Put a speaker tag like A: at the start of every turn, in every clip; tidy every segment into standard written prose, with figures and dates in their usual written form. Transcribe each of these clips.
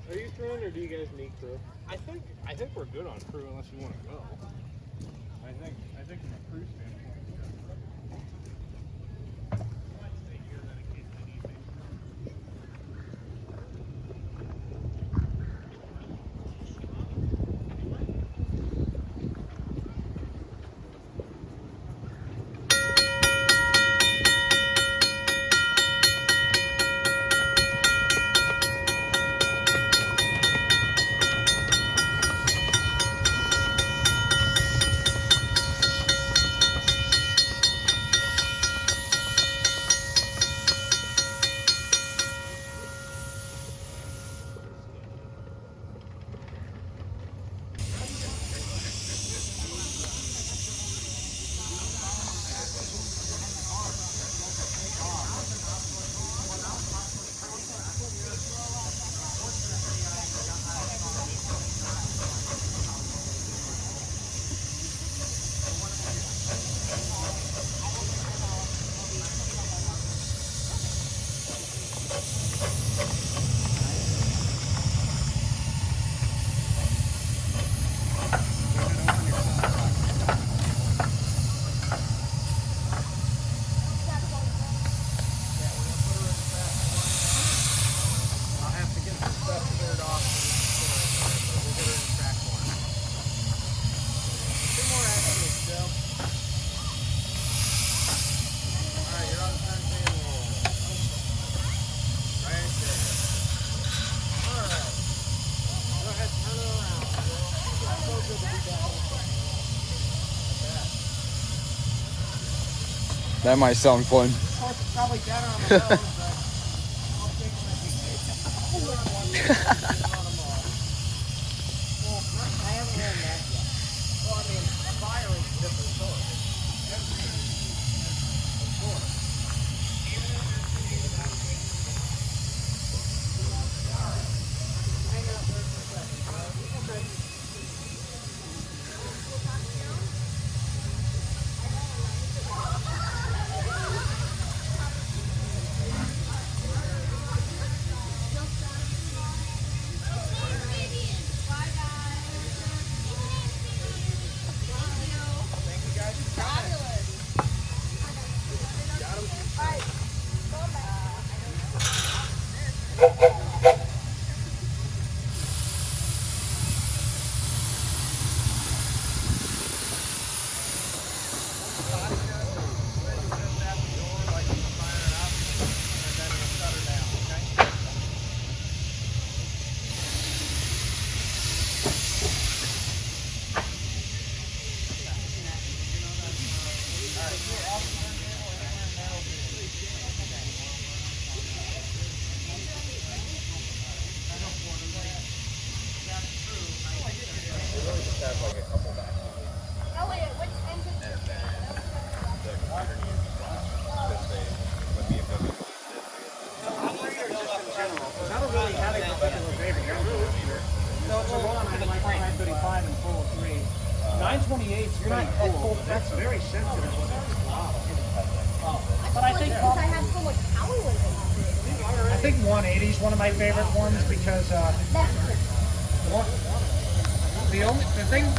A: Are you throwing, or do you guys need crew? I think we're good on crew unless you want to go. I think from a crew standpoint.
B: That might sound fun.
A: Of course, it's probably better on the road, but I'll take my Well, I haven't learned that yet. Well, I mean, fire is a different story. Of course. Hang out there for a second, bro. Okay.
B: You're not at full. That's very sensitive when it's throttle. But I think
C: I have so much power with it.
B: I think 180 is one of my favorite ones because the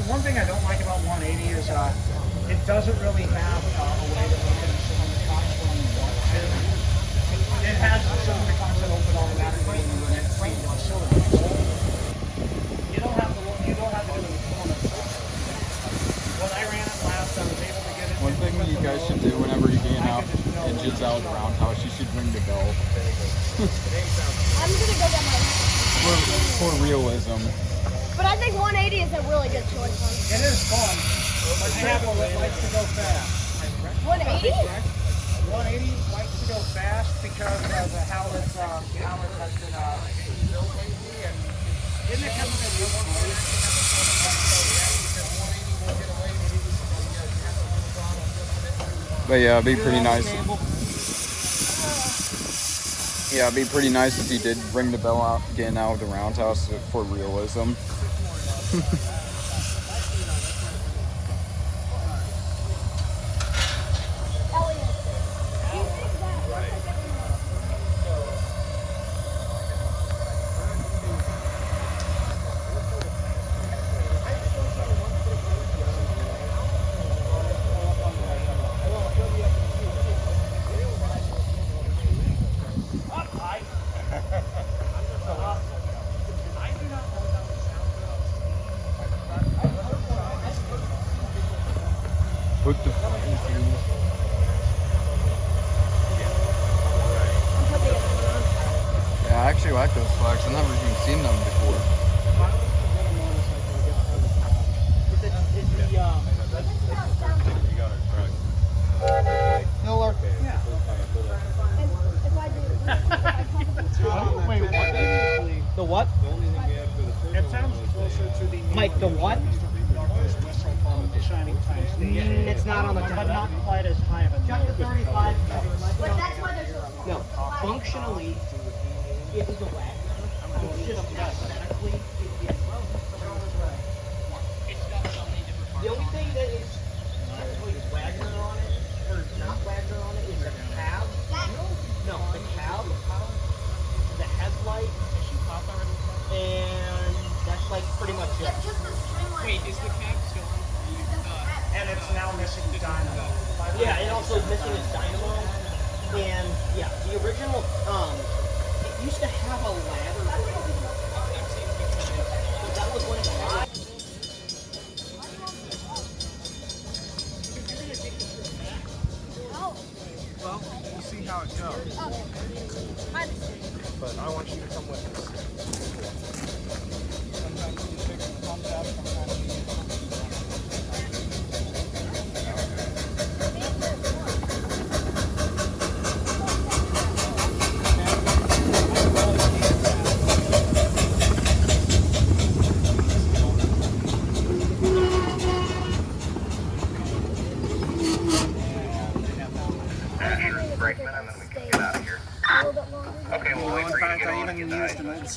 B: one thing I don't like about 180 is it doesn't really have a way to open some of the cops when you want to. It has some of the cops that open automatically and then it's you don't have to do it in the corner. When I ran it last, I was able to get it.
D: One thing you guys should do whenever you gain out engines out of the roundhouse, you should ring the bell.
C: I'm gonna go get my.
D: For realism.
C: But I think 180 is a really good choice.
B: It is fun. But I have one that likes to go fast.
C: 180?
B: 180 likes to go fast because of how it has been built lately. And isn't it coming to you?
D: But yeah, it'd be pretty nice. Yeah, it'd be pretty nice if you did ring the bell out, getting out of the roundhouse for realism. Put the yeah, I actually like those flags. I've never even seen them before.
B: Miller. Yeah. Wait, what? The what? It sounds closer to the
E: Mike, the what?
B: Shining Time Station.
E: It's not on the
B: but not quite as high of a
E: Chapter 35.
C: But that's why they're so
E: No, functionally, it is a wagon. It's just aesthetically, it's got so many different parts. The only thing that is technically Wagner on it, or not Wagner on it, is the cab. No, the cab, the headlight, and that's like pretty much it.
F: Wait, is the cab still on?
B: And it's now missing the dynamo.
E: Yeah, it also is missing its dynamo. And yeah, the original, it used to have a ladder. That was when it died.
A: Well, we'll see how it goes. But I want you to come with us. Sometimes you pick the thumbs out, sometimes you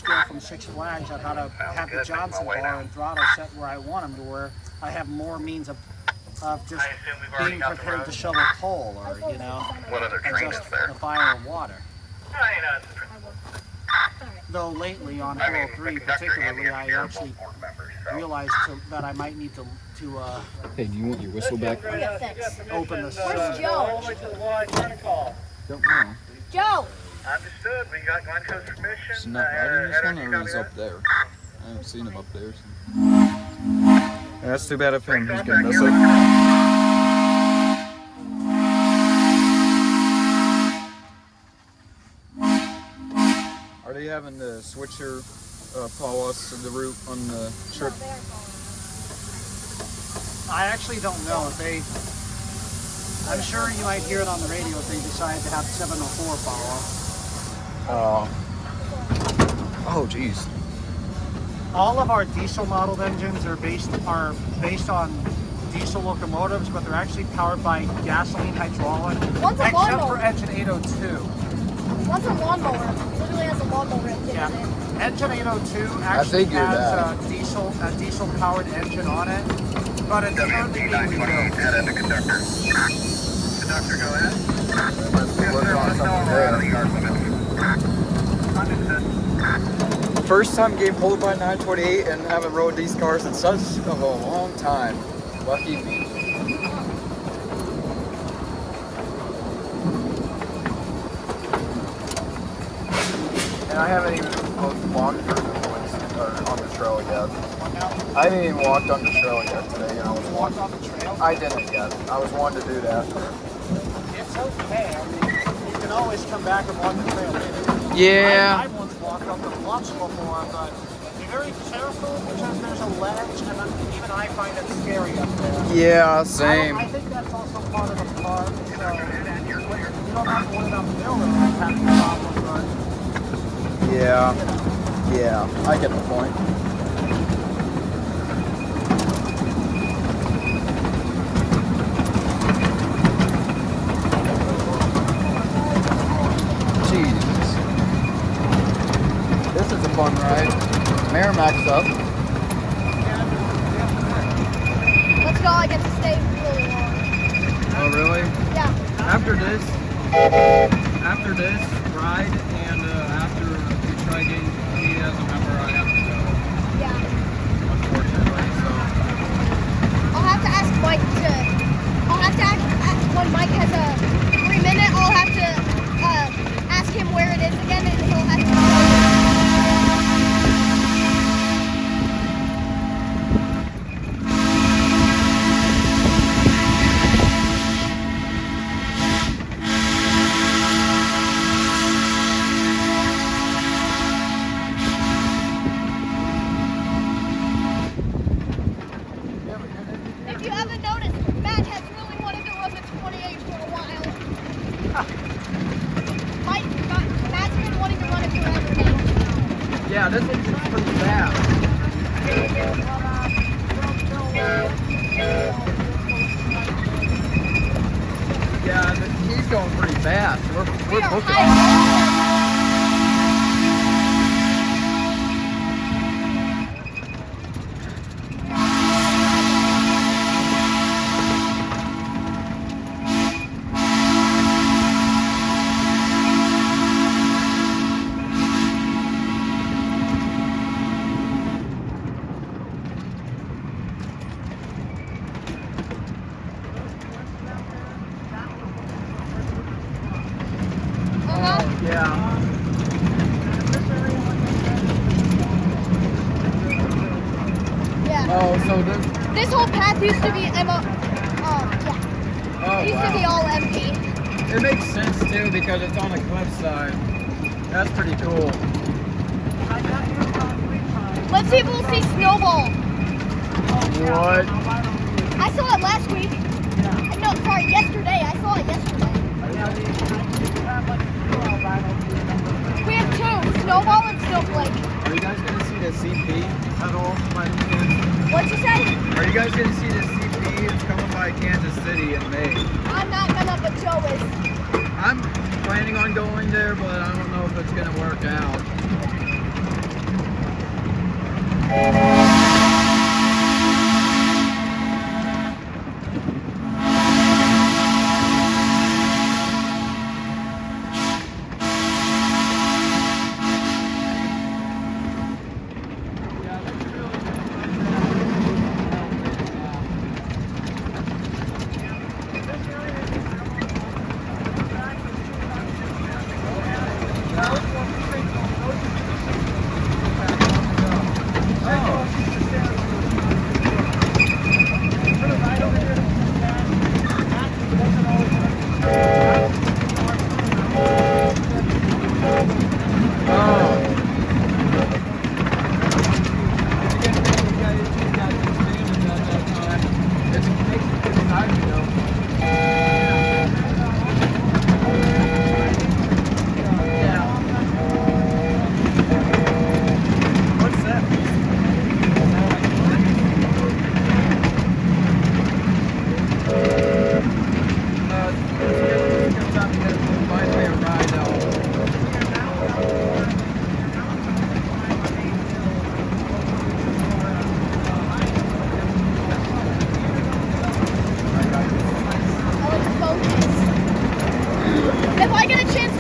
A: get
B: from Six Flags on how to have the Johnson bar and throttle set where I want them to where I have more means of just being prepared to shovel coal or, you know, just the fire or water. Though lately on Hole 3 particularly, I actually realized that I might need to
D: Hey, do you want your whistle back?
B: open the
C: Where's Joe?
D: Don't know.
C: Joe!
G: Understood. We got Glencoe's permission.
D: It's not riding this one, or he's up there. I haven't seen him up there. So. Yeah, that's too bad of him. He's gonna miss it. Are they having the switcher follow us to the route on the trip?
B: I actually don't know if they. I'm sure you might hear it on the radio if they decide to have 704 follow.
D: Oh, geez.
B: All of our diesel modeled engines are based on diesel locomotives, but they're actually powered by gasoline hydraulic,
C: One's a
B: except
C: lawnmower.
B: for engine 802.
C: One's a lawnmower. Literally has a lawnmower engine
B: Yeah.
C: in it.
B: Engine 802 actually
D: figured
B: has
D: that.
B: a diesel powered engine on it, but it's currently being rebuilt.
G: Head into conductor. Conductor, go ahead.
D: Must be working on something there.
G: Understood.
D: First time getting pulled by 928 and haven't rode these cars in such of a long time. Lucky me. And I haven't even walked through the woods or on the trail yet. I haven't even walked on the trail yet today. And I was
B: Walked on the trail?
D: I didn't yet. I was wanting to do that.
B: It's okay. I mean, you can always come back and walk the trail later.
D: Yeah.
B: I once walked up the bluffs before, but be very careful because there's a ledge, and even I find it scary up there.
D: Yeah, same.
B: I think that's also part of the park, so you don't have to worry about the building having problems, but
D: Yeah. Yeah, I get the point. Jesus. This is a fun ride. Merrimack's up.
C: Let's go. I get to stay really long.
D: Oh, really?
C: Yeah.
D: After this ride and after we try getting me as a member, I have to go,
C: Yeah.
D: unfortunately. So
C: I'll have to ask Mike to. I'll have to ask when Mike has a 3 minute. I'll have to ask him where it is again, and he'll have to. If you haven't noticed, Matt has really wanted to run the 28 for a while. Matt's been wanting to run it forever now.
D: yeah, this one's pretty fast. Yeah, he's going pretty fast. We're
C: We are
D: booking.
C: high.
D: Yeah.
C: Yeah.
D: Oh, so this.
C: This whole path used to be yeah.
D: Oh,
C: Used to be
D: wow.
C: all empty.
D: It makes sense too because it's on a cliffside. That's pretty cool.
C: Let's see if we'll see Snowball.
D: What?
C: I saw it last week. No, sorry, yesterday. I saw it yesterday. We have two, Snowball and Snowflake.
D: Are you guys gonna see the CP at all by any chance?
C: What'd you say?
D: Are you guys gonna see the CP? It's coming by Kansas City in May.
C: I'm not gonna, but Joe is.
D: I'm planning on going there, but I don't know if it's gonna work out.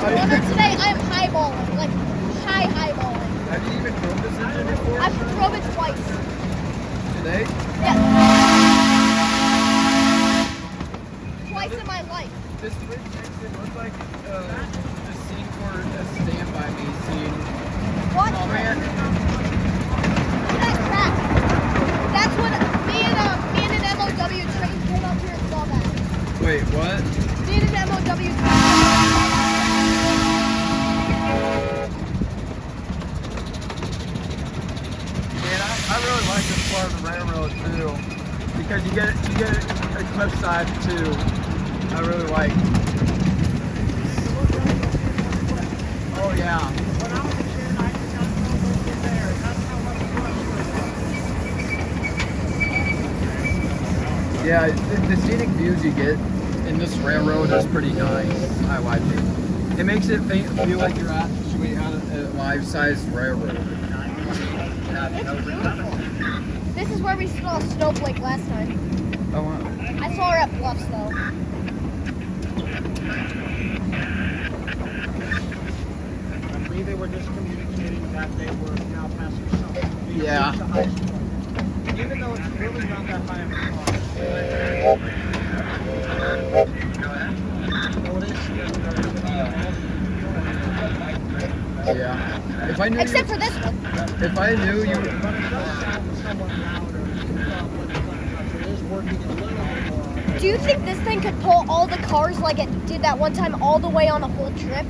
C: Runner today, I'm highballing, like highballing.
D: Have you even drove this engine before?
C: I've drove it twice.
D: Today?
C: Yeah. Twice in my life.
D: This bridge makes it look like the scene for a Stand By Me scene.
C: What?
D: Oh man.
C: That crack. That's when me and an MOW train came up here and saw that.
D: Wait, what?
C: Me and an MOW train.
D: Man, I really like this part of the railroad too, because you get a cliffside too. I really like. Oh yeah.
B: When I was a kid, I did not know what was there. That's how much it was.
D: Yeah, the scenic views you get in this railroad is pretty nice. I like it. It makes it feel like you're actually on a life-size railroad.
C: This is where we saw Snowflake last time.
D: Oh wow.
C: I saw her at Bluffs though.
B: I believe they were just communicating that they were now passing something.
D: Yeah.
B: Even though it's really not that high of a cost.
D: Yeah. If I knew
C: Except for this one.
D: if I knew you.
B: But it does sound somewhat louder. It is working a little bit more.
C: Do you think this thing could pull all the cars like it did that one time all the way on a full trip?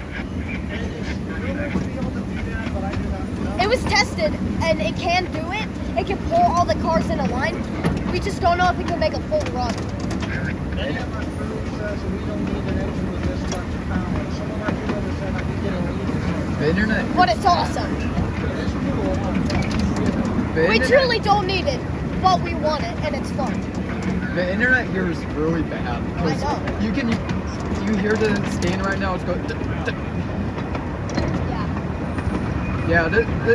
C: It was tested and it can do it. It can pull all the cars in a line. We just don't know if it can make a full run.
B: Many of our crew says we don't need an engine with this much power. Some of our people have said I can get a lead.
D: The internet.
C: But it's awesome.
D: The
C: We
D: internet,
C: truly don't need it, but we want it and it's fun.
D: the internet here is really bad.
C: I know.
D: You hear the scan right now? It's going.
C: Yeah.
D: Yeah,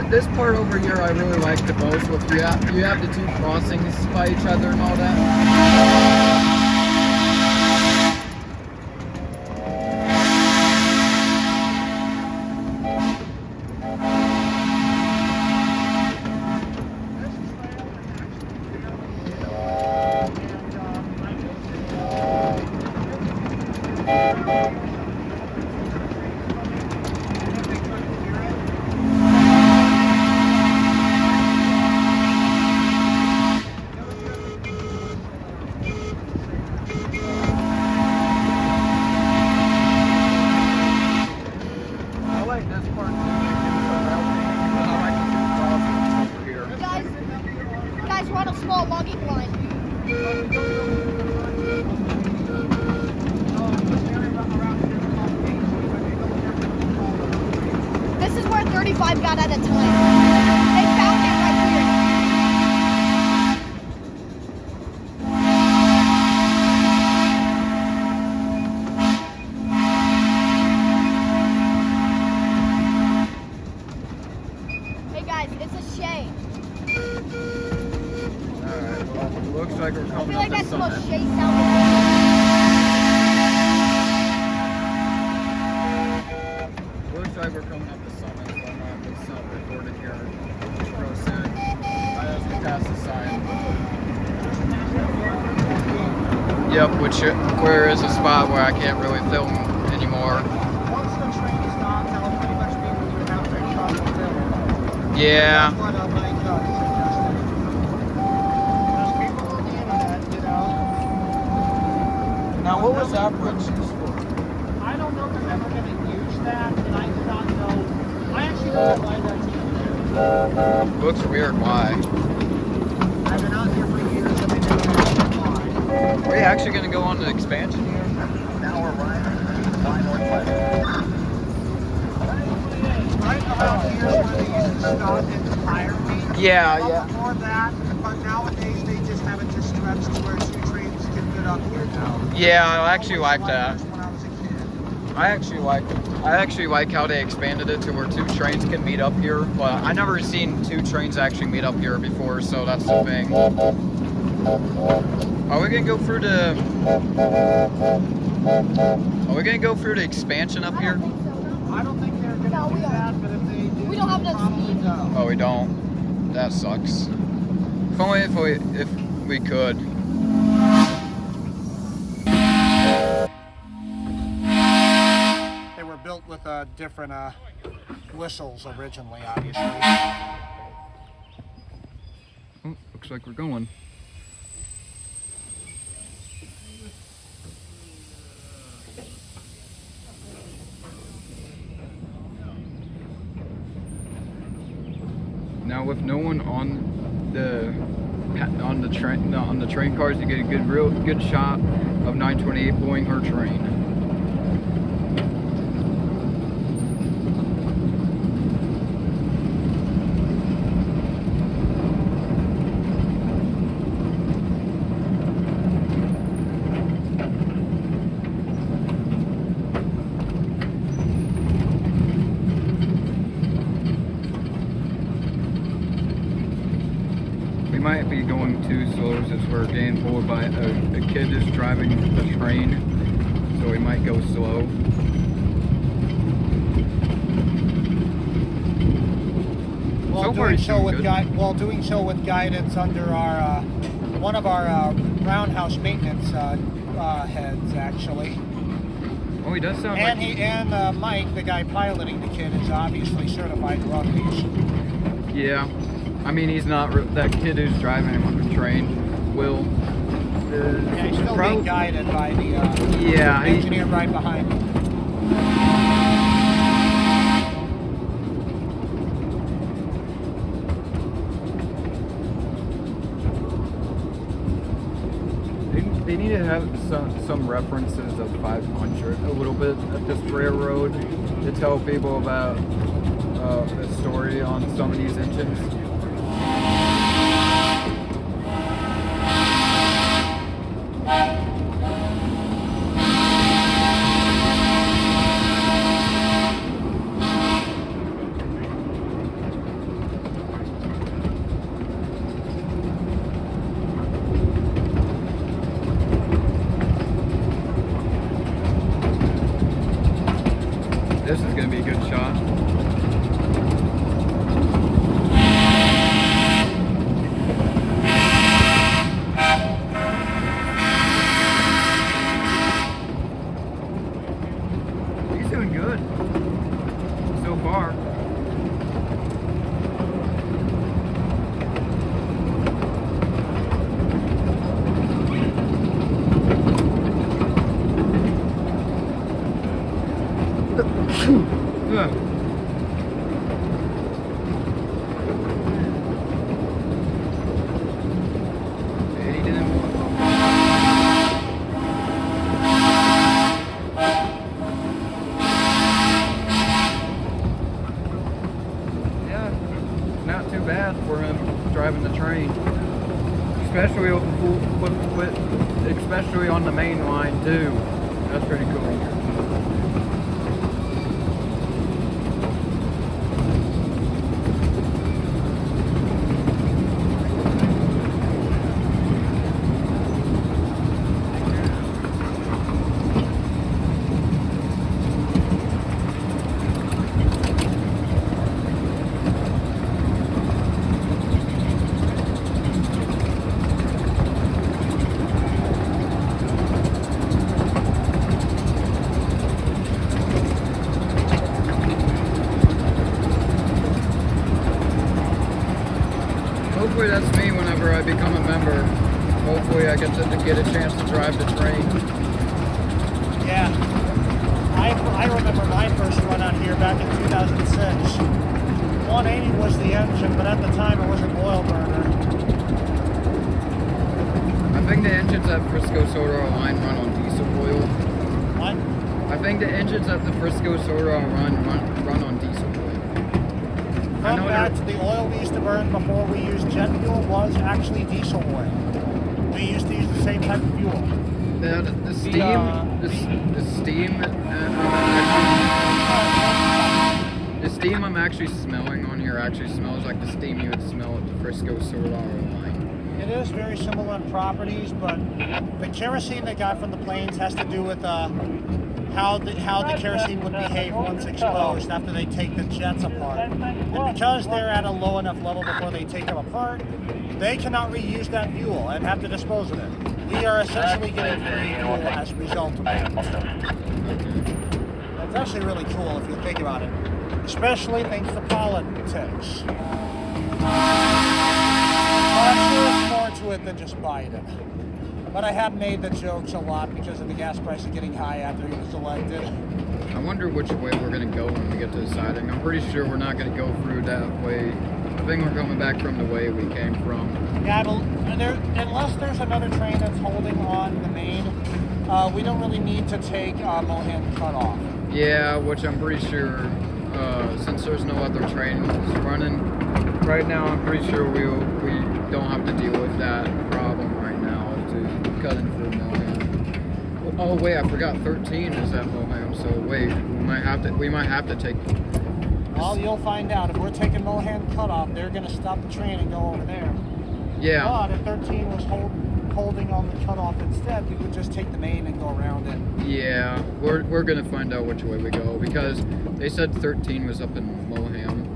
D: this part over here I really like the most. With you have the two crossings by each other and all that. I like this part too. I like the two crossings over here.
C: Guys, we're on a small logging line. This is where 35 got at a time. They found it right here. Hey guys, it's a shame.
D: Alright, well, looks like we're
C: I
D: coming
C: feel
D: up
C: like
D: to
C: that's the most
D: summit.
C: shade sounding.
D: Looks like we're coming up to summit, so I'm gonna have this recorded here real soon. Right as we pass the sign. Yep, where is a spot where I can't really film anymore.
B: Once the train is stopped, that'll pretty much be when you're out there across the film.
D: Yeah.
B: That's what Mike suggested. There's people on the internet, you know.
D: Now, what was that bridge used for?
B: I don't know if they're ever going to use that, and I do not know. I actually don't know why that's used.
D: Looks weird. Why?
B: I've been out here for years, and I never know why.
D: Are we actually going to go on the expansion here?
G: Now we're running line northwest.
B: Right about here where they used to stop and fire me.
D: Yeah,
B: Up
D: yeah.
B: before that, but nowadays they just have it just stretched to where two trains can fit up here now.
D: Yeah, I actually like that.
B: When I was a kid.
D: I actually like how they expanded it to where two trains can meet up here. But I never seen two trains actually meet up here before, so that's the thing. Are we gonna go through the? Are we gonna go through the expansion up
C: I
D: here?
C: don't think so, no.
B: I don't think they're gonna
C: No,
B: do
C: we
B: that,
C: aren't.
B: but if they do,
C: We don't have
B: we'll
C: enough
B: probably
C: speed.
B: go.
D: Oh, we don't. That sucks. If only if we could.
B: They were built with different whistles originally, obviously.
D: Oh, looks like we're going. Now, with no one on the train cars, you get a real good shot of 928 pulling her train. We might be going too slow since we're getting pulled by a kid who's driving the train, so we might go slow.
B: While doing so with guidance under our one of our roundhouse maintenance heads, actually.
D: Oh, he does sound
B: And
D: like
B: Mike, the guy piloting the kid, is obviously certified to run these.
D: Yeah, I mean he's not that kid who's driving him on the train. Will.
B: Yeah, he's still being guided by the engineer right behind him.
D: They need to have some references of 500 a little bit at this railroad to tell people about the story on some of these engines. This is going to be a good shot. He's doing good so far. Yeah. And he didn't want Yeah, not too bad for him driving the train, especially especially on the main line too. That's pretty cool. Hopefully that's me whenever I become a member. Hopefully I get a chance to drive the train.
B: Yeah. I remember my first run out here back in 2006. 180 was the engine, but at the time it was an oil burner.
D: I think the engines at Frisco Soda line run on diesel oil.
B: What?
D: I think the engines at the Frisco Soda run on diesel oil.
B: Fun fact, the oil we used to burn before we used jet fuel was actually diesel oil. We used to use the same type of fuel.
D: The steam I'm actually smelling on here actually smells like the steam you would smell at the Frisco Soda line.
B: It is very similar in properties, but the kerosene they got from the planes has to do with how the kerosene would behave once exposed after they take the jets apart. And because they're at a low enough level before they take them apart, they cannot reuse that fuel and have to dispose of it. We are essentially getting free fuel as a result of that. That's actually really cool if you think about it, especially thanks to politics. I'm sure it's more to it than just Biden. But I have made the jokes a lot because of the gas prices getting high after he was elected.
D: I wonder which way we're going to go when we get to the siding. I'm pretty sure we're not going to go through that way. I think we're coming back from the way we came from.
B: Yeah, unless there's another train that's holding on the main, we don't really need to take Mohan Cutoff.
D: Yeah, which I'm pretty sure, since there's no other trains running right now, I'm pretty sure we don't have to deal with that problem right now to cut in through Mohan. Oh wait, I forgot 13 is at Mohan, so wait, we might have to take.
B: Well, you'll find out. If we're taking Mohan Cutoff, they're going to stop the train and go over there.
D: Yeah.
B: But if 13 was holding on the cutoff instead, we would just take the main and go around it.
D: Yeah, we're gonna find out which way we go because they said 13 was up in Moham,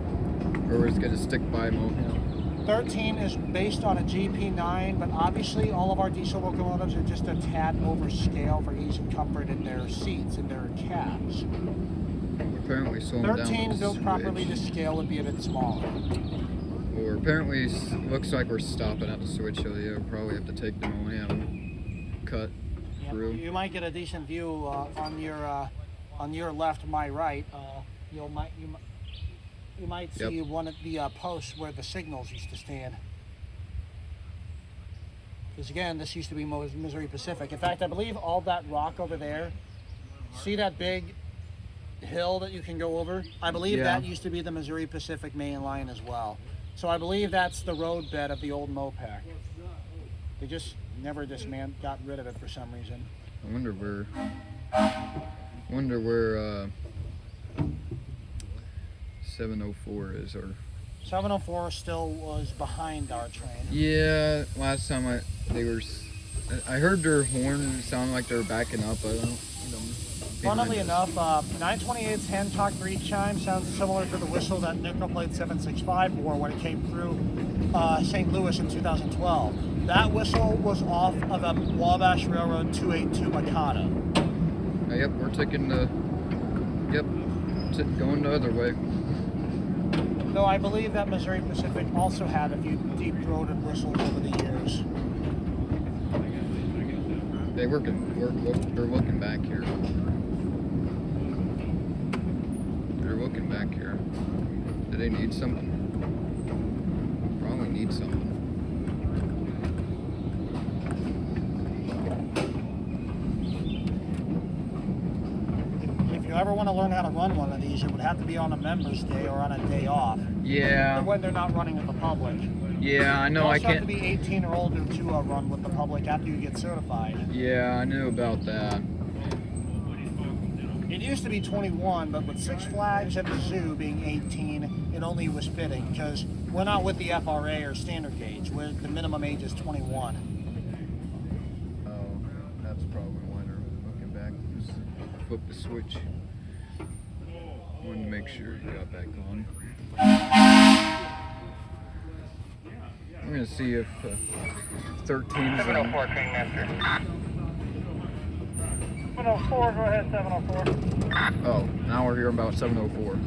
D: or was gonna stick by Moham.
B: 13 is based on a GP9, but obviously all of our diesel locomotives are just a tad over scale for ease and comfort in their seats and their cabs.
D: We're apparently slowing down.
B: 13 built properly to scale would be a bit smaller.
D: Or apparently looks like we're stopping at the switch, so yeah, we'll probably have to take the Moham cut through.
B: You might get a decent view on your left, my right. You might see one of the posts where the signals used to stand. Because again, this used to be Missouri Pacific. In fact, I believe all that rock over there, see that big hill that you can go over? I believe that used to be the Missouri Pacific main line as well. So I believe that's the roadbed of the old Mopac. They just never got rid of it for some reason.
D: I wonder where 704 is, or
B: 704 still was behind our train.
D: Yeah, last time I heard their horn sound like they were backing up. I don't.
B: Funnily enough, 928's hand-talk breed chime sounds similar to the whistle that Nickel Plate 765 wore when it came through St. Louis in 2012. That whistle was off of a Wabash Railroad 282 Mikado.
D: Yep, we're taking the. Yep, going the other way.
B: Though I believe that Missouri Pacific also had a few deep-throated whistles over the years.
D: They're looking back here. They're looking back here. Do they need something? Probably need something. If
B: you ever want to learn how to run one of these, it would have to be on a members day or on a day off.
D: Yeah.
B: When they're not running with the public.
D: Yeah, I know.
B: You also have to be 18 or older to run with the public after you get certified.
D: Yeah, I knew about that.
B: It used to be 21, but with Six Flags and the zoo being 18, it only was fitting because we're not with the FRA or standard gauge. The minimum age is 21.
D: Oh, that's probably why they're looking back. Just flip the switch. Wanted to make sure you got back on. We're going to see if 13 is
G: 704 train master.
B: 704, go ahead, 704.
D: Oh, now we're hearing about 704.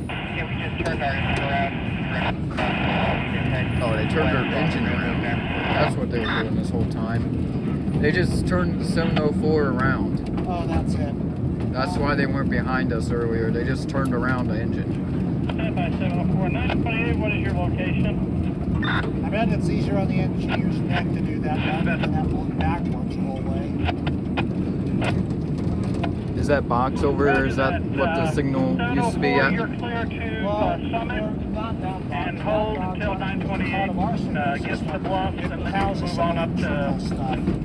G: Yeah, we just turned our engine around.
D: Oh, they turned their engine around. That's what they were doing this whole time. They just turned the 704 around.
B: Oh, that's it.
D: That's why they weren't behind us earlier. They just turned around the engine.
H: Stand by 704. 928, what is your location?
B: I bet it's easier on the engineer's neck to do that rather than have to look backwards the whole way.
D: Is that box over there? Is that what the signal used to be at?
H: You're clear to Summit and hold until 928 gets the bluff and then move on up to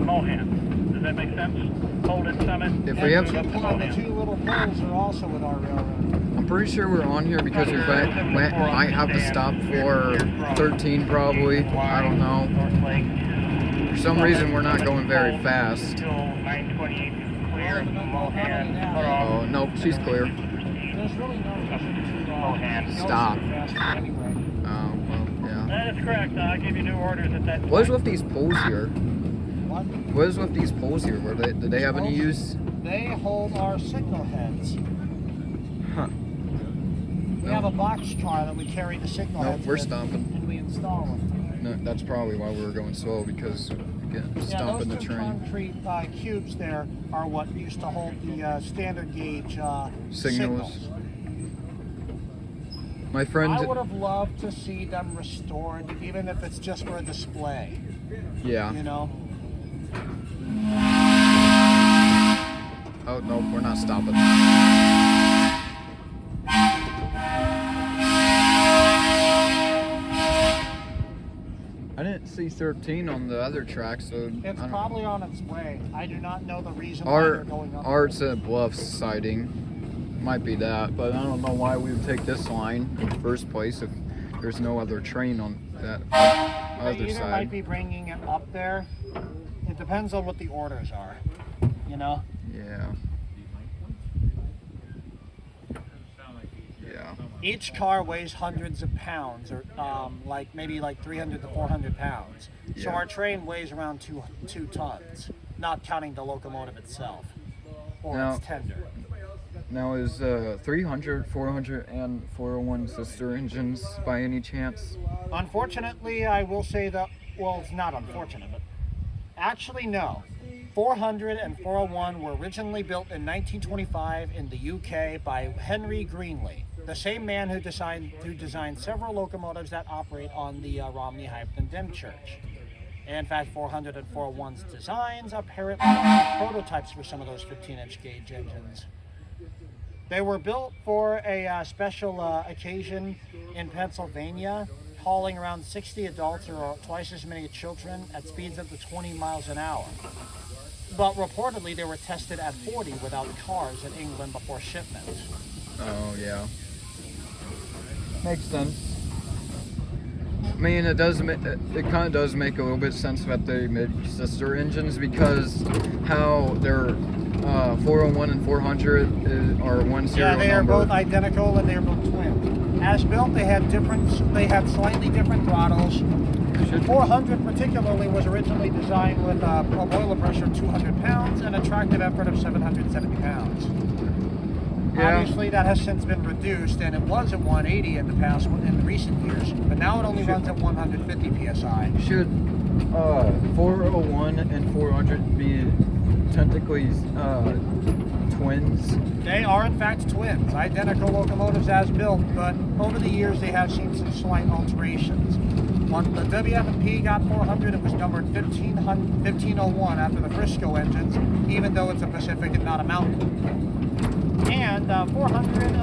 H: Mohan. Does that make sense? Hold at Summit.
D: If we have,
B: The two little poles are also with our railroad.
D: I'm pretty sure we're on here because we might have to stop for 13 probably. I don't know. For some reason we're not going very fast.
G: Until 928 is clear.
H: here, Mohan, cut off.
D: Oh, nope, she's clear.
B: There's really no reason to
H: Mohan.
D: Stop.
B: go so fast anyway.
D: Oh, well, yeah.
H: That is correct. I gave you new orders at that
D: What is
H: point.
D: with these poles here?
B: What?
D: What is with these poles here? Do they have any use?
B: They hold our signal heads.
D: Huh.
B: We have a box car that we carry the signal
D: Nope,
B: heads
D: we're
B: with,
D: stomping.
B: and we install them.
D: No, that's probably why we were going slow, because we're
B: Yeah,
D: stomping the
B: those two
D: train.
B: concrete cubes there are what used to hold the standard gauge signals.
D: My friend,
B: I would have loved to see them restored, even if it's just for a display.
D: yeah.
B: You know.
D: Oh, no, we're not stopping. I didn't see 13 on the other track, so
B: It's
D: I don't
B: probably on its way. I do not know the reason why they're going up.
D: Art's at Bluffs sighting. Might be that, but I don't know why we would take this line in the first place if there's no other train on that
B: They
D: other
B: either
D: side.
B: might be bringing it up there. It depends on what the orders are. You know.
D: Yeah. Yeah.
B: Each car weighs hundreds of pounds, or maybe 300 to 400 pounds. So
D: Yeah.
B: our train weighs around two tons, not counting the locomotive itself or
D: Now-
B: its tender.
D: Now is 300, 400, and 401 sister engines by any chance?
B: Unfortunately, I will say that, well, it's not unfortunate, but actually no. 400 and 401 were originally built in 1925 in the UK by Henry Greenley, the same man who designed several locomotives that operate on the Romney Hyphen Dymchurch. In fact, 400 and 401's designs apparently are prototypes for some of those 15-inch gauge engines. They were built for a special occasion in Pennsylvania, hauling around 60 adults or twice as many children at speeds up to 20 miles an hour. But reportedly, they were tested at 40 without cars in England before shipment.
D: Oh, yeah. Makes sense. I mean, it kind of does make a little bit sense that they made sister engines, because how they're 401 and 400 are one serial
B: Yeah, they are
D: number.
B: both identical and they are both twin. As built, they had slightly different throttles. 400 particularly was originally designed with a boiler pressure of 200 pounds and a tractive effort of 770 pounds.
D: Yeah.
B: Obviously, that has since been reduced, and it was at 180 in the recent years, but now it only runs at 150 psi.
D: Should 401 and 400 be technically twins?
B: They are in fact twins, identical locomotives as built, but over the years they have seen some slight alterations. When the WF&P got 400, it was numbered 1501 after the Frisco engines, even though it's a Pacific and not a Mountain. And 400,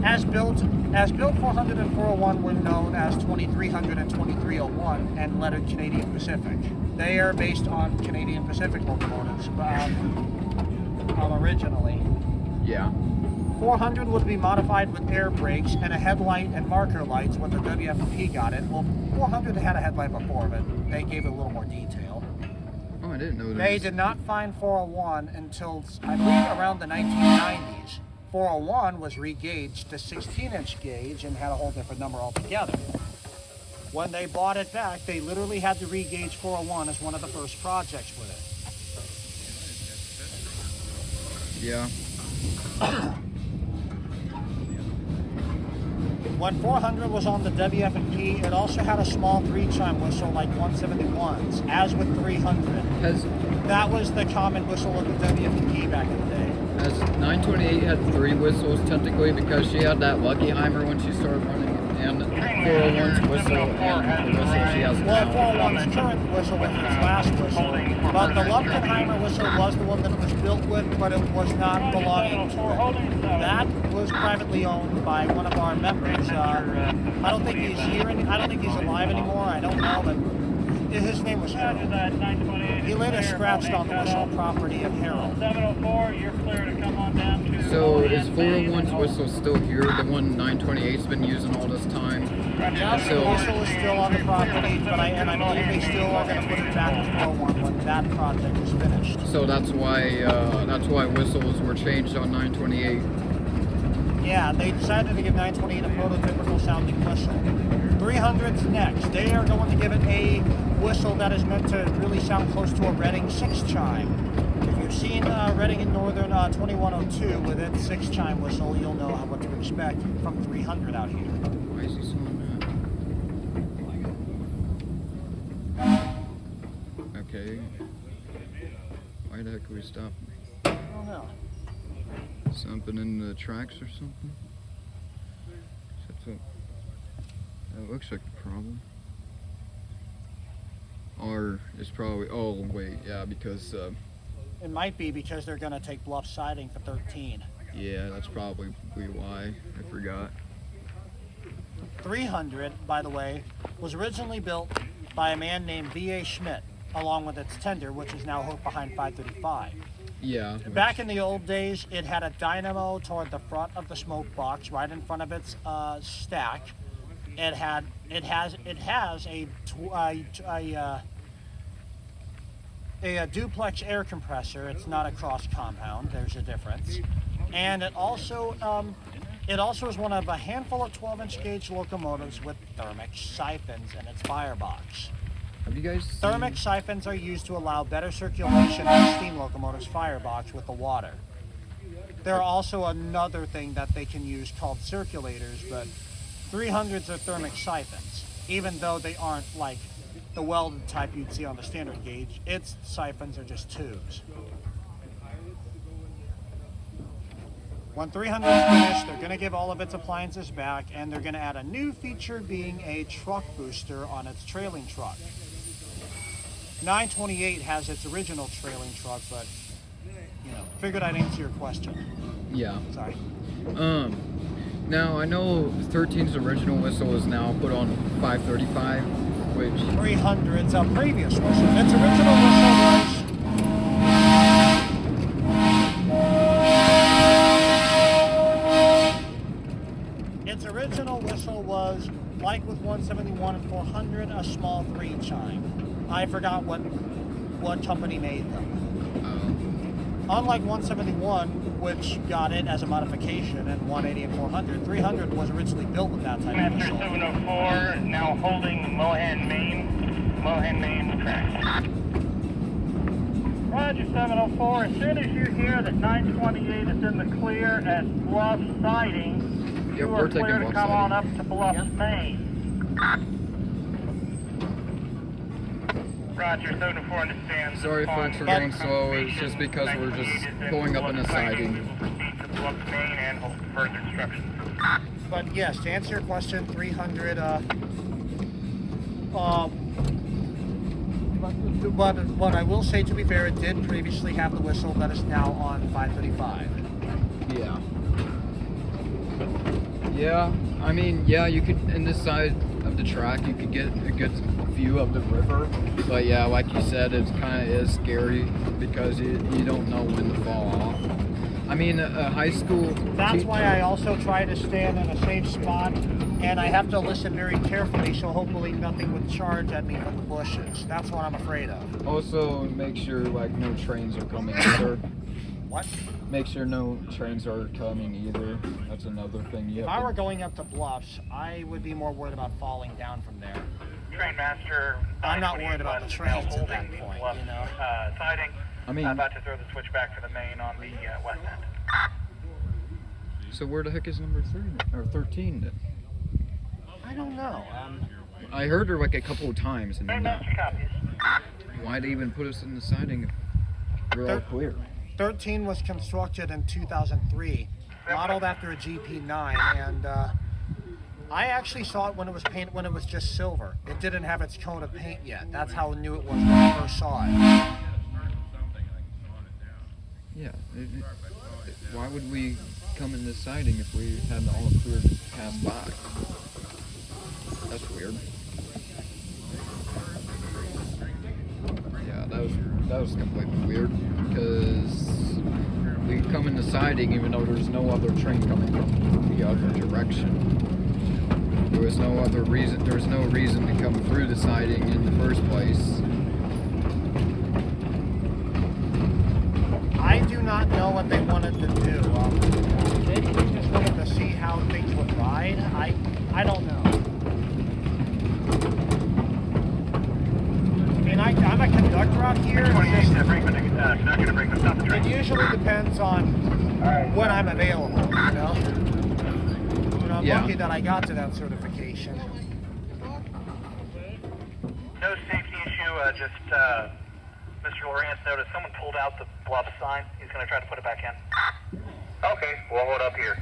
B: as built 400 and 401 were known as 2300 and 2301 and lettered Canadian Pacific. They are based on Canadian Pacific locomotives originally.
D: Yeah.
B: 400 would be modified with air brakes and a headlight and marker lights when the WF&P got it. Well, 400 had a headlight before, but they gave it a little more detail.
D: Oh, I didn't know that.
B: They did not find 401 until, I believe, around the 1990s. 401 was re-gauged to 16-inch gauge and had a whole different number altogether. When they bought it back, they literally had to re-gauge 401 as one of the first projects with it.
D: Yeah.
B: When 400 was on the WF&P, it also had a small 3-chime whistle like 171's, as with 300. That was the common whistle of the WF&P back in the day.
D: As 928 had 3 whistles technically, because she had that Luckyheimer when she started running, and 401's whistle and the whistle she has
B: Well,
D: now.
B: 401's current whistle was its last whistle, but the Luckenheimer whistle was the one that it was built with, but it was not belonging to it. That was privately owned by one of our members. I don't think he's here. I don't think he's alive anymore. I don't know, but His name was Harold.
H: Roger that, 928.
B: He later scratched on the whistle property of Harold.
H: 704, you're clear to come on down to...
D: So is 401's whistle still here? The one 928's been using all this time?
B: Yeah, the whistle is still on the property, but I believe they still are going to put it back to 401 when that project is finished.
D: So that's why whistles were changed on 928.
B: Yeah, they decided to give 928 a prototypical sounding whistle. 300's next. They are going to give it a whistle that is meant to really sound close to a Reading 6 chime. If you've seen Reading in Northern 2102 with its 6 chime whistle, you'll know what to expect from 300 out here.
D: Why is he slowing down? Okay. Why the heck are we stopping?
B: I don't know.
D: Something in the tracks or something? That looks like the problem. Or it's probably, oh wait, yeah, because
B: It might be because they're going to take bluff siding for 13.
D: yeah, that's probably why. I forgot.
B: 300, by the way, was originally built by a man named V.A. Schmidt, along with its tender, which is now hooked behind 535.
D: Yeah.
B: Back in the old days, it had a dynamo toward the front of the smoke box, right in front of its stack. It has a duplex air compressor. It's not a cross compound. There's a difference, and it also is one of a handful of 12-inch gauge locomotives with thermic siphons in its firebox.
D: Have you guys seen...
B: Thermic siphons are used to allow better circulation in the steam locomotive's firebox with the water. There are also another thing that they can use called circulators, but 300s are thermic siphons, even though they aren't like the welded type you'd see on the standard gauge. Its siphons are just tubes. When 300 is finished, they're going to give all of its appliances back, and they're going to add a new feature being a truck booster on its trailing truck. 928 has its original trailing truck, but, figured I'd answer your question.
D: Yeah.
B: Sorry.
D: Now I know 13's original whistle is now put on 535, which
B: 300's a previous whistle. Its original whistle was... Its original whistle was, like with 171 and 400, a small 3 chime. I forgot what company made them. Unlike 171, which got it as a modification, and 180 and 400, 300 was originally built with that type of
G: Master
B: whistle.
G: 704, now holding Mohan, Maine track.
H: Roger 704, as soon as you hear that 928 is in the clear at Bluff siding,
D: Yep,
H: you
D: we're
H: are
D: taking
H: clear to
D: Bluff
H: come on up
D: siding.
H: to Bluff, Maine.
G: Roger 704 understands.
D: sorry folks for going slow, it's just because we're just pulling up in a siding.
G: We will proceed to Bluff, Maine and hold further instructions.
B: But yes, to answer your question, 300, but what I will say, to be fair, it did previously have the whistle that is now on 535.
D: Yeah. Yeah, I mean, yeah, you could, in this side of the track, you could get a good view of the river. But yeah, like you said, it kind of is scary because you don't know when to fall off. I mean, a high school
B: That's
D: teacher,
B: why I also try to stand in a safe spot, and I have to listen very carefully, so hopefully nothing would charge at me from the bushes. That's what I'm afraid of.
D: also make sure like no trains are coming either.
B: What?
D: Make sure no trains are coming either. That's another thing you
B: If
D: have
B: I were
D: to...
B: going up to bluffs, I would be more worried about falling down from there.
G: Train master.
B: I'm not worried about the trains at that point,
G: Bluff,
B: you know?
G: siding.
D: I mean,
G: About to throw the switch back for the main on the west end.
D: so where the heck is number 3 or 13 then?
B: I don't know.
D: I heard her like a couple of times, and
G: Train master copies.
D: why'd they even put us in the siding? We're all clear.
B: 13 was constructed in 2003, modeled after a GP9, and I actually saw it when it was painted, when it was just silver. It didn't have its coat of paint yet. That's how new it was when I first saw it.
D: Yeah. Why would we come in this siding if we had all clear to pass by? That's weird. that was completely weird because we come into siding even though there's no other train coming from the other direction. There was no reason to come through the siding in the first place.
B: I do not know what they wanted to do. Maybe they just wanted to see how things would ride. I don't know. I mean, I'm a conductor out here. It usually depends on when I'm available, you know? I'm lucky that I got to that certification.
G: No safety issue, just Mr. Lawrence noticed someone pulled out the bluff sign. He's going to try to put it back in. Okay, we'll hold up here.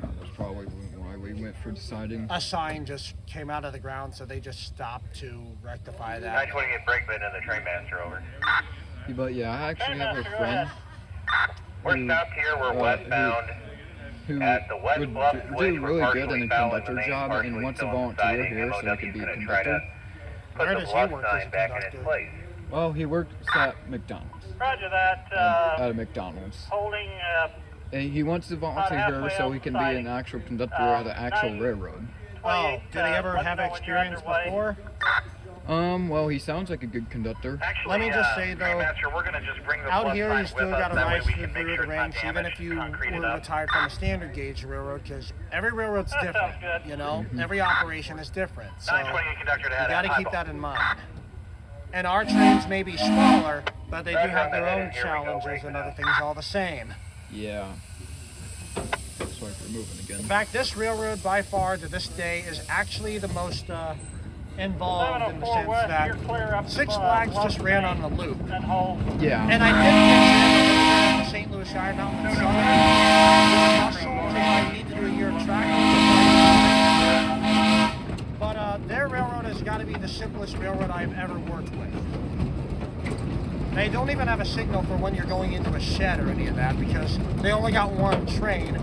D: That's probably why we went for the siding.
B: A sign just came out of the ground, so they just stopped to rectify that.
G: I just want to get brakeman and the train master over.
D: But yeah, I actually have a friend.
G: We're stopped here. We're westbound.
D: Who
G: At the West
D: would
G: Bluff
D: do
G: switch,
D: really
G: we're
D: good in a
G: partially foul in the
D: conductor
G: main,
D: job and
G: partially
D: wants to
G: still on the
D: volunteer
G: siding.
D: here so he
G: MOW
D: could be a
G: is gonna try to
D: conductor.
G: put
B: Where
G: the
B: does he
G: bluff
B: work as
G: sign
B: a
G: back in its
B: conductor?
G: place.
D: Well, he works at McDonald's.
H: Roger that.
D: At a McDonald's.
H: Holding.
D: And he wants to volunteer here so he can be an actual conductor at an actual railroad.
B: Oh, did he ever have experience before?
D: Well, he sounds like a good conductor.
G: Actually,
B: Let me just say,
G: train
B: though,
G: master, we're gonna just bring the
B: out
G: bluff
B: here
G: sign
B: you still
G: with us.
B: got a
G: That way
B: right
G: we
B: to
G: can make
B: through
G: sure
B: the
G: it's not
B: ranks, even
G: damaged
B: if you
G: and concreted
B: were
G: up.
B: retired from a standard gauge railroad, because every railroad's
H: That
B: different,
H: sounds good.
B: you know? Every operation is different, so
G: 928 conductor to
B: you
G: head
B: got to
G: out.
B: keep that in mind. And our trains may be smaller, but they do have their own
G: Here we go,
B: challenges
G: breaking
B: and other
G: up.
B: things all the same.
D: Yeah. Looks like we're moving
B: In
D: again.
B: fact, this railroad by far to this day is actually the most involved in the
H: 704
B: sense
H: west,
B: that
H: you're clear up
B: Six
H: to,
B: Flags
H: Bluff
B: just ran
H: Main
B: on the loop.
H: and hold.
D: Yeah.
B: And I did get the St. Louis Shire Mountain and Southern Muscle if I need to do a year of track. But their railroad has got to be the simplest railroad I've ever worked with. They don't even have a signal for when you're going into a shed or any of that because they only got one train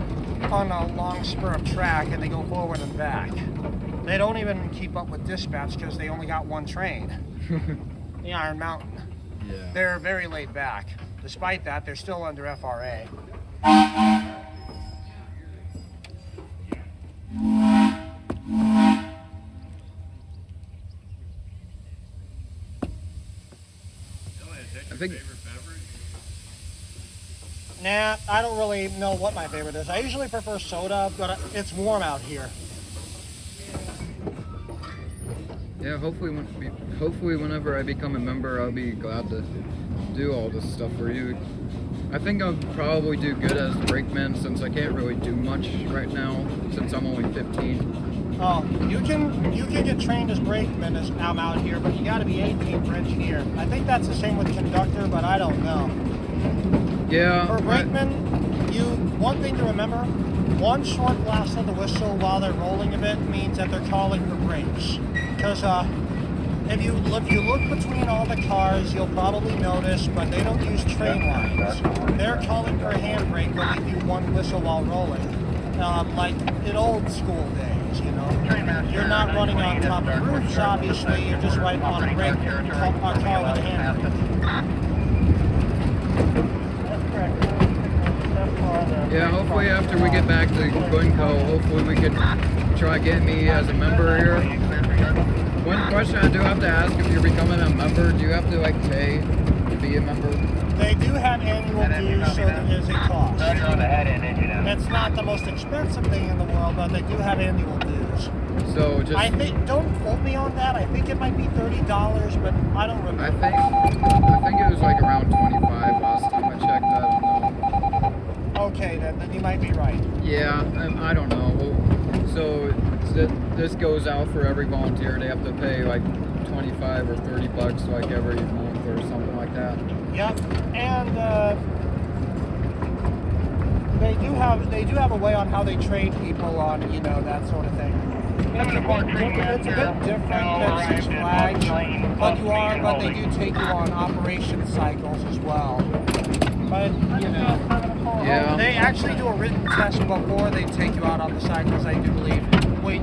B: on a long spur of track and they go forward and back. They don't even keep up with dispatch because they only got one train. The Iron Mountain.
D: Yeah.
B: They're very laid back. Despite that, they're still under FRA.
D: I think
B: Nah, I don't really know what my favorite is. I usually prefer soda, but it's warm out here.
D: yeah, hopefully whenever I become a member, I'll be glad to do all this stuff for you. I think I'll probably do good as brakeman since I can't really do much right now since I'm only 15.
B: Oh, you can get trained as brakeman as I'm out here, but you got to be 18 for engineer. I think that's the same with conductor, but I don't know.
D: Yeah.
B: For brakeman, one thing to remember, one short blast of the whistle while they're rolling a bit means that they're calling for brakes. Because if you look between all the cars, you'll probably notice, but they don't use train lines. They're calling for a handbrake when they do one whistle while rolling, like in old school days, you know. You're not running on top of roofs, obviously. You're just right on a brake, a car with a handbrake.
D: Yeah, hopefully after we get back to Glencoe, hopefully we can try get me as a member here. One question I do have to ask, if you're becoming a member, do you have to like pay to be a member?
B: They do have annual dues, so there is a cost. It's not the most expensive thing in the world, but they do have annual dues.
D: So just
B: I think, don't quote me on that. I think it might be $30, but I don't remember.
D: I think it was like around 25 last time I checked. I don't know.
B: Okay, then you might be right.
D: Yeah, I don't know. So this goes out for every volunteer. They have to pay like 25 or 30 bucks like every month or something like that.
B: Yep, and they do have a way on how they train people on, you know, that sort of thing. It's a bit different than Six Flags, but they do take you on operation cycles as well. But, you know,
D: Yeah.
B: They actually do a written test before they take you out on the cycles, I do believe. Wait,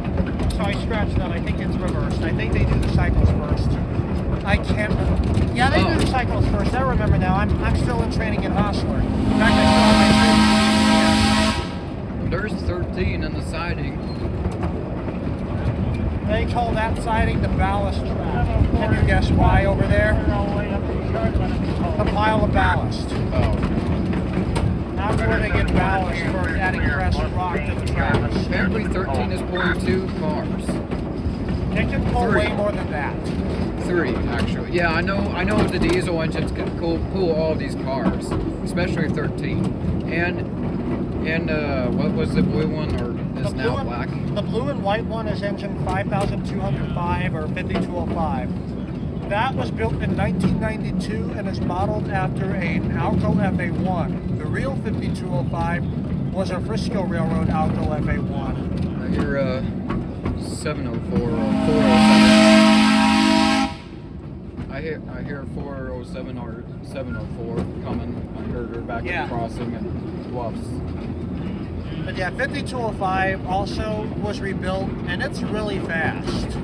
B: so I scratched that. I think it's reversed. I think they do the cycles first. I can't. Yeah, they do the cycles first. I remember now. I'm still in training in Hostler. In fact, I still have my
D: There's 13 in the siding.
B: They call that siding the ballast track. Can you guess why over there? The pile of ballast.
D: Oh.
B: That's where they get ballast for adding crest rock to the tracks.
D: Apparently 13 is pulling 2 cars.
B: It can pull
D: 3.
B: way more than that.
D: 3, actually. Yeah, I know the diesel engines can pull all of these cars, especially 13. And what was the blue one, or is now black?
B: The blue and white one is engine 5205 or 5205. That was built in 1992 and is modeled after an Alco FA1. The real 5205 was a Frisco Railroad Alco FA1.
D: I hear 704 or 407. I hear 407 or 704 coming. I heard her back in the crossing and bluffs.
B: But yeah, 5205 also was rebuilt, and it's really fast.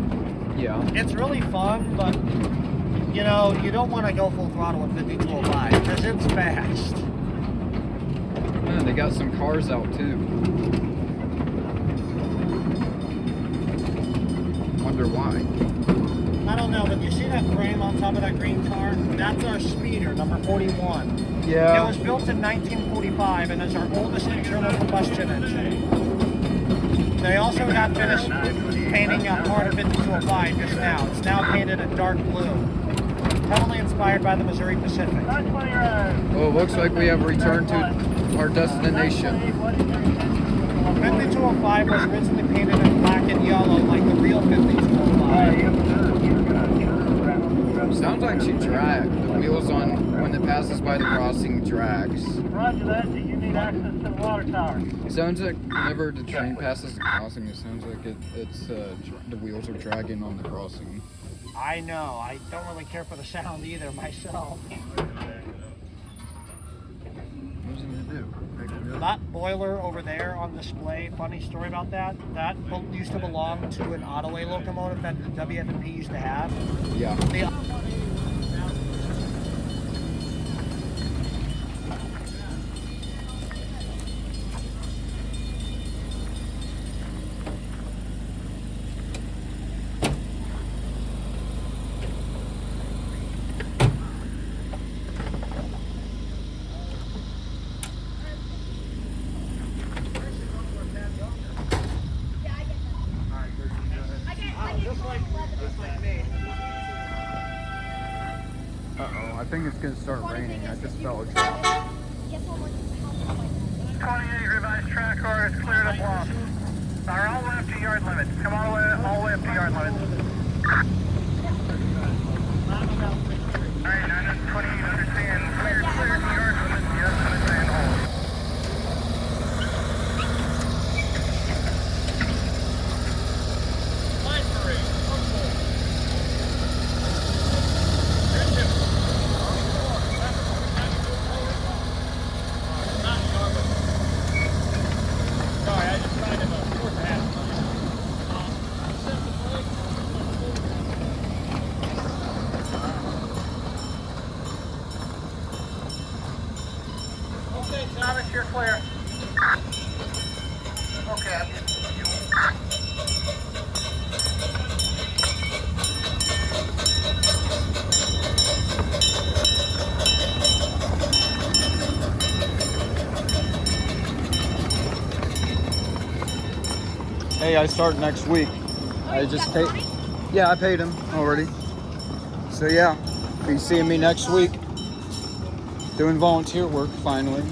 D: Yeah.
B: It's really fun, but you know, you don't want to go full throttle with 5205 because it's fast.
D: Man, they got some cars out too. Wonder why.
B: I don't know, but you see that frame on top of that green car? That's our speeder, number 41.
D: Yeah.
B: It was built in 1945 and is our oldest internal combustion engine. They also got finished painting out part of 5205 just now. It's now painted a dark blue. Heavily inspired by the Missouri Pacific.
D: Well, it looks like we have returned to our destination.
B: 5205 was originally painted in black and yellow like the real 5205.
D: Sounds like she dragged. The wheels on when it passes by the crossing drags.
H: Roger that. Do you need access to the water tower?
D: It sounds like whenever the train passes the crossing, it sounds like the wheels are dragging on the crossing.
B: I know. I don't really care for the sound either myself.
D: What's it gonna do?
B: That boiler over there on display, funny story about that, that used to belong to an Ottaway locomotive that the WF&P used to have.
D: Yeah. Uh-oh, I think it's gonna start raining. I just felt a drop.
G: 28 revised track orders cleared of bluff. Are all the way up to yard limits. Come all the way up to yard limits. Alright, 928, understand. Cleared to yard limits, yard limits and hold. Thomas, you're clear. Okay.
D: Hey, I start next week. I just paid. Yeah, I paid him already. So yeah, be seeing me next week. Doing volunteer work finally.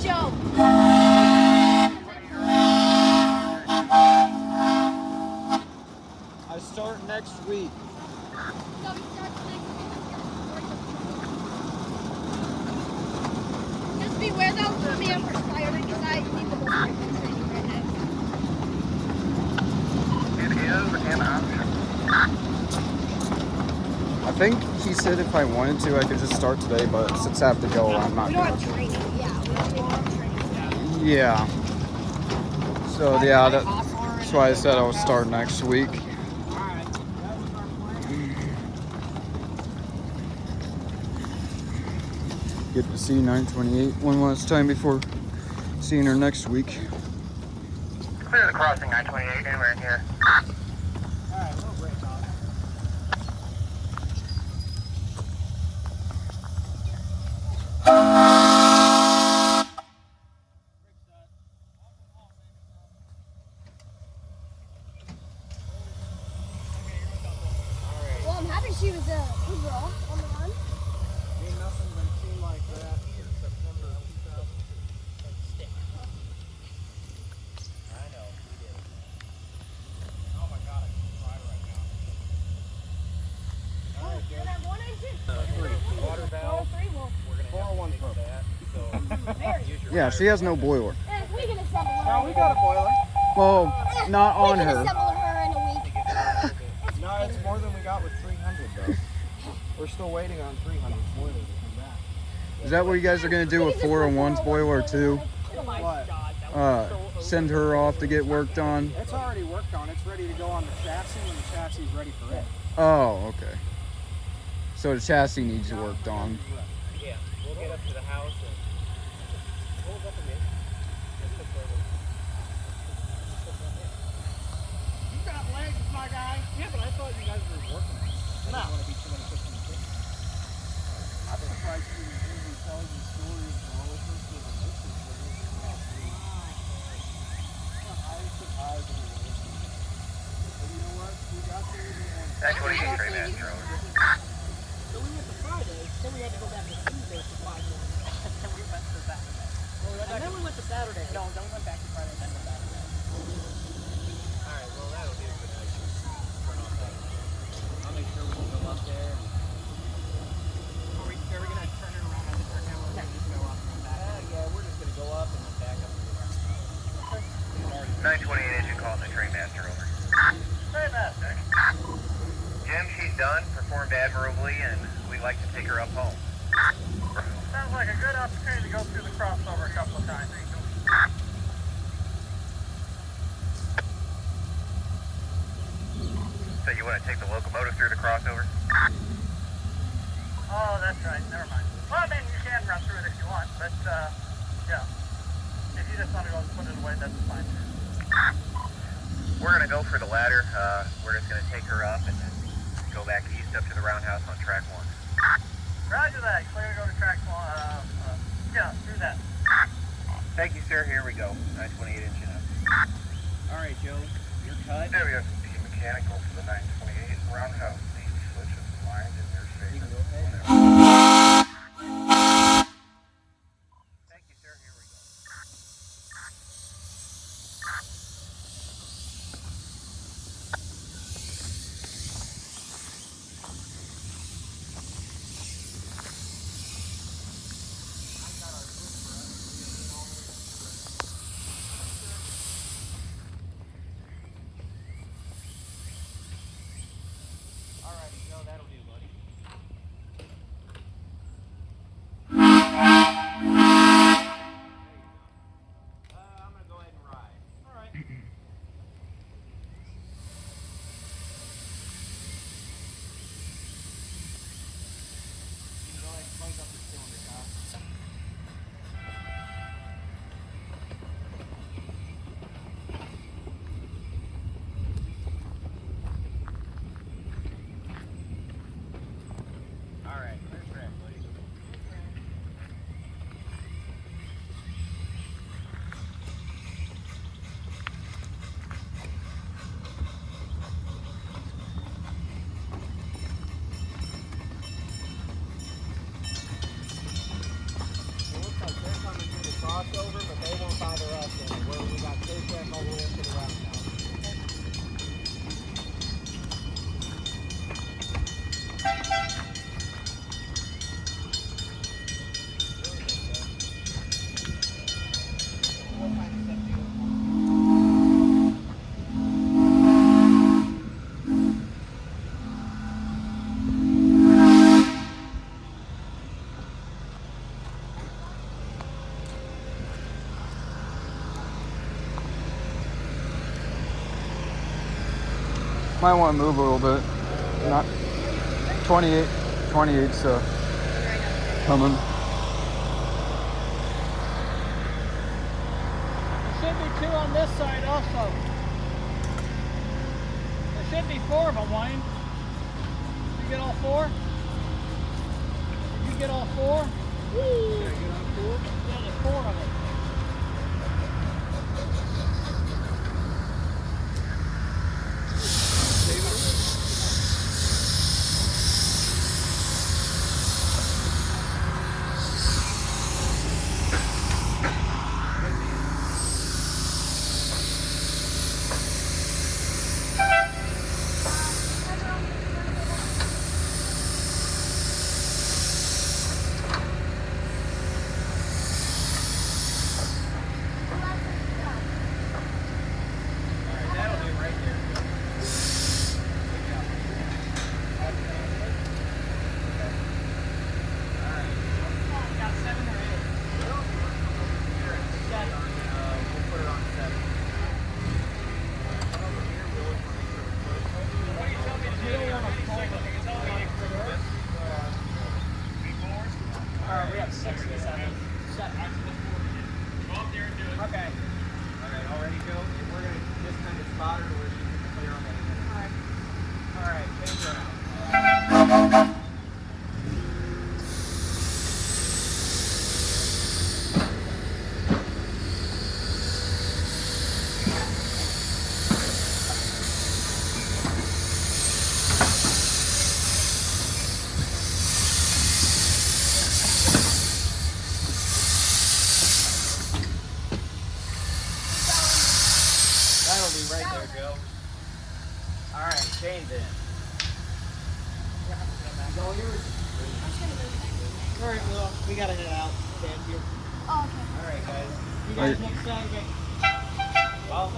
C: Joe.
D: I start next week.
C: Just beware though for me I'm perspired because I need the most training right now.
G: It is an option.
D: I think he said if I wanted to, I could just start today, but since I have to go, I'm not
C: We don't
D: going
C: have
D: to.
C: training, yeah.
D: Yeah. So yeah, that's why I said I'll start next week. Get to see 928 one last time before seeing her next week.
G: Clear the crossing 928, anywhere in here.
B: Alright, little break on.
C: Well, I'm happy she was a good girl on the run.
B: Ain't nothing been seen like that since September 2006.
E: I know, we did.
B: Oh my god, I can cry right now. Alright,
C: You're
B: Joe.
C: at 1 and 2.
E: Water valve.
C: 403 will.
E: We're gonna have to
B: 401
E: fix
B: broke.
E: that. So
C: Very.
E: use your
D: Yeah, she has no boiler.
C: We can assemble her.
B: No, we got a boiler.
D: Well, not
C: We
D: on
C: can
D: her.
C: assemble her in a week.
B: No, it's more than we got with 300 though. We're still waiting on 300 boiler to come back.
D: Is that what you guys are gonna do with 401's boiler too?
B: What?
D: Send her off to get worked on.
B: It's already worked on. It's ready to go on the chassis when the chassis is ready for it.
D: Oh, okay. So the chassis needs worked on.
E: Yeah, we'll get up to the house and hold up a bit.
B: You got legs, my guy.
E: Yeah, but I thought you guys were working on it. I
B: No.
E: didn't want to be too many cooks in the kitchen.
B: I'm surprised you didn't tell you stories and all this stuff with the mystery stories. I was surprised when we were listening. But you know what? We got there in the end.
G: 928, Trey Master, over.
E: So we went to Friday, then we had to go back to Tuesday for 5 more. Then we went to Saturday. And then we went to Saturday. No, then we went back to Friday and then to Saturday. Alright, well that'll be a good night. Turn off that. I'll make sure we can go up there. Are we gonna turn it around on the turn now? Or we're just go up and back? Yeah, we're just gonna go up and then back up.
G: 928 engine calling the Train Master, over.
H: Train Master.
G: Jim, she's done, performed admirably, and we'd like to take her up home.
H: Sounds like a good opportunity to go through the crossover a couple of times.
G: So you want to take the locomotive through the crossover?
H: Oh, that's right. Never mind. Well, I mean, you can run through it if you want, but, yeah. If you just want to go and put it away, that's fine.
G: We're going to go for the latter. We're just going to take her up and then go back east up to the roundhouse on track 1.
H: Roger that. Clear to go to track 1. Yeah, through that.
G: Thank you, sir. Here we go. 928 engine up.
E: Alright, Joe, you're cut.
G: There we go. Some mechanical for the 928 roundhouse. These switches lined in their
E: You
G: station.
E: can go ahead.
G: Thank you, sir. Here we go.
E: Alrighty, Joe, that'll do, buddy. I'm gonna go ahead and ride. Alright. You can go ahead and close up the cylinder, Kyle. Alright, where's Brad, buddy? It looks like they're coming through the crossover, but they won't bother us then. We got safe track all the way up to the roundhouse.
D: Might want to move a little bit. Not 28's coming.
E: There should be 2 on this side also. There should be 4 of them, Wayne. Did you get all 4? Did you get all 4?
A: Did I get on 4?
E: Yeah, there's 4 of them. Alright, we have 6 of these. 7. Okay.
A: Alright, all ready, Joe? We're going to just kind of spot her where she can clear on that. Alright, change her out. That'll be right there, Joe. Alright, change it.
E: Alright, well, we gotta head out.
C: Oh, okay.
A: Alright, guys.
E: You guys next Saturday.
A: Well,